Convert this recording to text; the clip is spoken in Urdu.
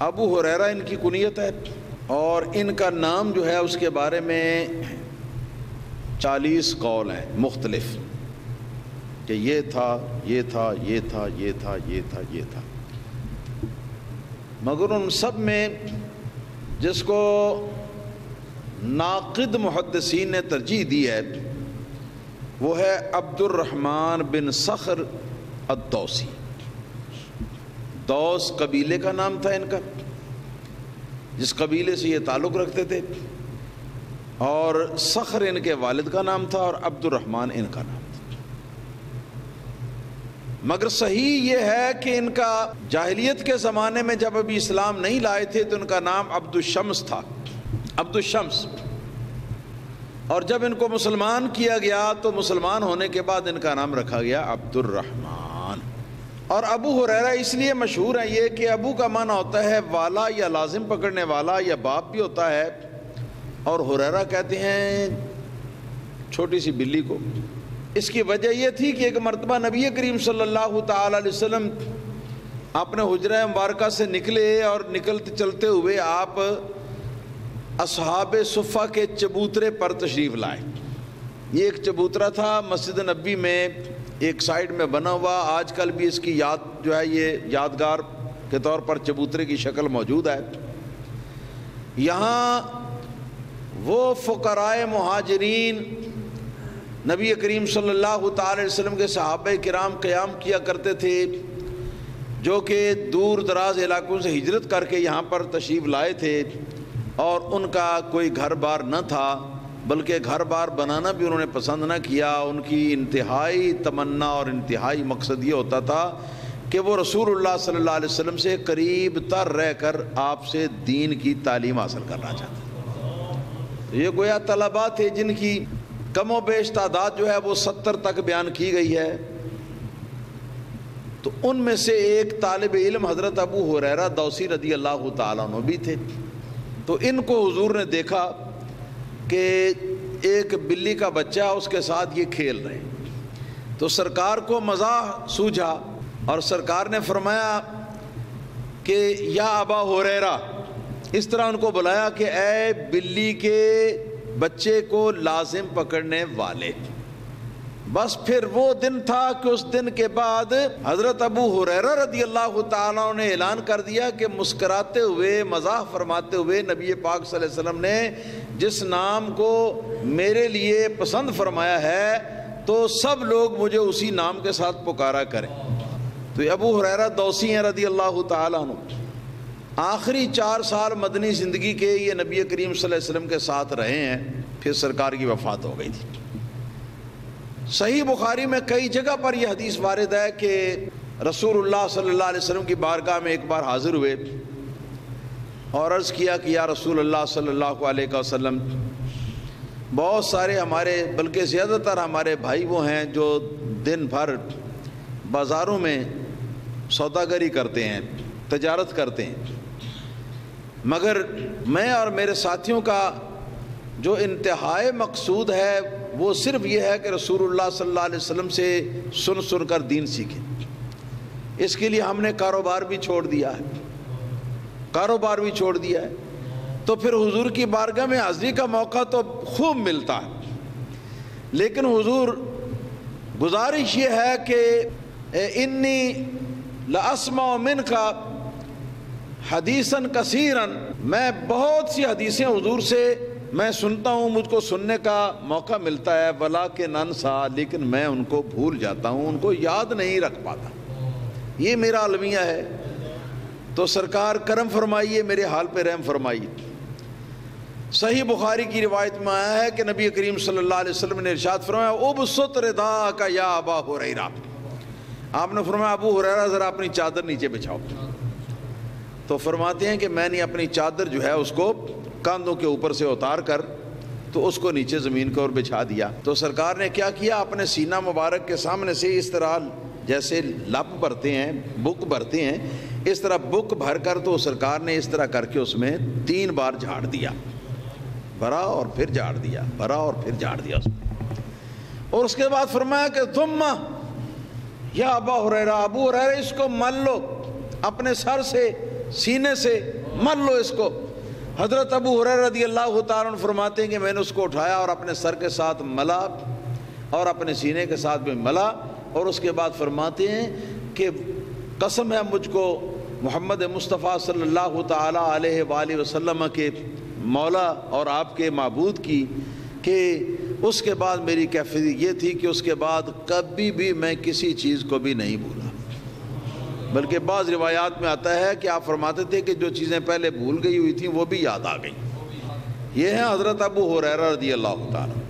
ابو ہریرہ ان کی کنیت ہے، اور ان کا نام جو ہے اس کے بارے میں 40 قول ہیں مختلف، کہ یہ تھا، یہ تھا، یہ تھا، یہ تھا، یہ تھا، یہ تھا، مگر ان سب میں جس کو ناقد محدثین نے ترجیح دی ہے وہ ہے عبد الرحمن بن صخر الدوسی۔ دوس قبیلے کا نام تھا ان کا، جس قبیلے سے یہ تعلق رکھتے تھے، اور صخر ان کے والد کا نام تھا اور عبد الرحمن ان کا نام تھا۔ مگر صحیح یہ ہے کہ ان کا جاہلیت کے زمانے میں جب ابھی اسلام نہیں لائے تھے تو ان کا نام عبد الشمس تھا، عبد الشمس، اور جب ان کو مسلمان کیا گیا تو مسلمان ہونے کے بعد ان کا نام رکھا گیا عبد الرحمن۔ اور ابو ہریرہ اس لیے مشہور ہے یہ کہ ابو کا معنی ہوتا ہے والا یا لازم پکڑنے والا یا باپ بھی ہوتا ہے، اور ہریرہ کہتے ہیں چھوٹی سی بلی کو۔ اس کی وجہ یہ تھی کہ ایک مرتبہ نبی کریم صلی اللہ تعالی علیہ وسلم اپنے حجرہ مبارکہ سے نکلے، اور نکلتے چلتے ہوئے آپ اصحاب صفہ کے چبوترے پر تشریف لائے۔ یہ ایک چبوترا تھا مسجد نبی میں ایک سائیڈ میں بنا ہوا، آج کل بھی اس کی یاد جو ہے یہ یادگار کے طور پر چبوترے کی شکل موجود ہے۔ یہاں وہ فقراء مہاجرین نبی کریم صلی اللہ تعالی علیہ وسلم کے صحابہ کرام قیام کیا کرتے تھے، جو کہ دور دراز علاقوں سے ہجرت کر کے یہاں پر تشریف لائے تھے، اور ان کا کوئی گھر بار نہ تھا، بلکہ گھر بار بنانا بھی انہوں نے پسند نہ کیا۔ ان کی انتہائی تمنا اور انتہائی مقصد یہ ہوتا تھا کہ وہ رسول اللہ صلی اللہ علیہ وسلم سے قریب تر رہ کر آپ سے دین کی تعلیم حاصل کرنا چاہتے۔ یہ گویا طلباء تھے جن کی کم و بیش تعداد جو ہے وہ 70 تک بیان کی گئی ہے۔ تو ان میں سے ایک طالب علم حضرت ابو ہریرہ دوسی رضی اللہ تعالیٰ عنہ بھی تھے۔ تو ان کو حضور نے دیکھا کہ ایک بلی کا بچہ اس کے ساتھ یہ کھیل رہے، تو سرکار کو مزاح سوجھا، اور سرکار نے فرمایا کہ یا ابا ہریرہ، اس طرح ان کو بلایا کہ اے بلی کے بچے کو لازم پکڑنے والے۔ بس پھر وہ دن تھا کہ اس دن کے بعد حضرت ابو ہریرہ رضی اللہ تعالیٰ عنہ نے اعلان کر دیا کہ مسکراتے ہوئے مزاح فرماتے ہوئے نبی پاک صلی اللہ علیہ وسلم نے جس نام کو میرے لیے پسند فرمایا ہے تو سب لوگ مجھے اسی نام کے ساتھ پکارا کریں۔ تو یہ ابو ہریرہ دوسی ہیں رضی اللہ تعالیٰ عنہ۔ آخری 4 سال مدنی زندگی کے یہ نبی کریم صلی اللہ علیہ وسلم کے ساتھ رہے ہیں، پھر سرکار کی وفات ہو گئی تھی۔ صحیح بخاری میں کئی جگہ پر یہ حدیث وارد ہے کہ رسول اللہ صلی اللہ علیہ وسلم کی بارگاہ میں ایک بار حاضر ہوئے اور عرض کیا کہ یا رسول اللہ صلی اللہ علیہ وسلم، بہت سارے ہمارے بلکہ زیادہ تر ہمارے بھائی وہ ہیں جو دن بھر بازاروں میں سوداگری کرتے ہیں، تجارت کرتے ہیں، مگر میں اور میرے ساتھیوں کا جو انتہائی مقصود ہے وہ صرف یہ ہے کہ رسول اللہ صلی اللہ علیہ وسلم سے سن سن کر دین سیکھیں۔ اس کے لیے ہم نے کاروبار بھی چھوڑ دیا ہے، تو پھر حضور کی بارگاہ میں حاضری کا موقع تو خوب ملتا ہے، لیکن حضور گزارش یہ ہے کہ انی لاسمع منک حدیثا کثیرا، میں بہت سی حدیثیں حضور سے میں سنتا ہوں، مجھ کو سننے کا موقع ملتا ہے، ولیکن انسا، لیکن میں ان کو بھول جاتا ہوں، ان کو یاد نہیں رکھ پاتا، یہ میرا المیہ ہے۔ تو سرکار کرم فرمائیے، میرے حال پہ رحم فرمائیے۔ صحیح بخاری کی روایت میں آیا ہے کہ نبی کریم صلی اللہ علیہ وسلم نے ارشاد فرمایا ابسط رداءک یا ابا ہریرہ، آپ نے فرمایا ابو ہریرہ ذرا اپنی چادر نیچے بچھاؤ۔ تو فرماتے ہیں کہ میں نے اپنی چادر جو ہے اس کو کاندھوں کے اوپر سے اتار کر تو اس کو نیچے زمین کے اوپر بچھا دیا۔ تو سرکار نے کیا کیا، اپنے سینہ مبارک کے سامنے سے اس طرح جیسے لپ بھرتے ہیں، بک بھرتے ہیں، اس طرح بک بھر کر تو سرکار نے اس طرح کر کے اس میں 3 بار جھاڑ دیا، بھرا اور پھر جھاڑ دیا، بھرا اور پھر جھاڑ دیا اس میں۔ اور اس کے بعد فرمایا کہ ثم یا ابا ہریرہ، ابو ہریرہ اس کو مل لو، اپنے سر سے سینے سے مل لو اس کو۔ حضرت ابو ہریرہ رضی اللہ تعالیٰ عنہ فرماتے ہیں کہ میں نے اس کو اٹھایا اور اپنے سر کے ساتھ ملا اور اپنے سینے کے ساتھ بھی ملا، اور اس کے بعد فرماتے ہیں کہ قسم ہے مجھ کو محمد مصطفیٰ صلی اللہ تعالیٰ علیہ وآلہ وسلم کے مولا اور آپ کے معبود کی، کہ اس کے بعد میری کیفیت یہ تھی کہ اس کے بعد کبھی بھی میں کسی چیز کو بھی نہیں بھولا، بلکہ بعض روایات میں آتا ہے کہ آپ فرماتے تھے کہ جو چیزیں پہلے بھول گئی ہوئی تھیں وہ بھی یاد آ گئیں۔ یہ ہیں حضرت ابو ہریرہ رضی اللہ تعالیٰ۔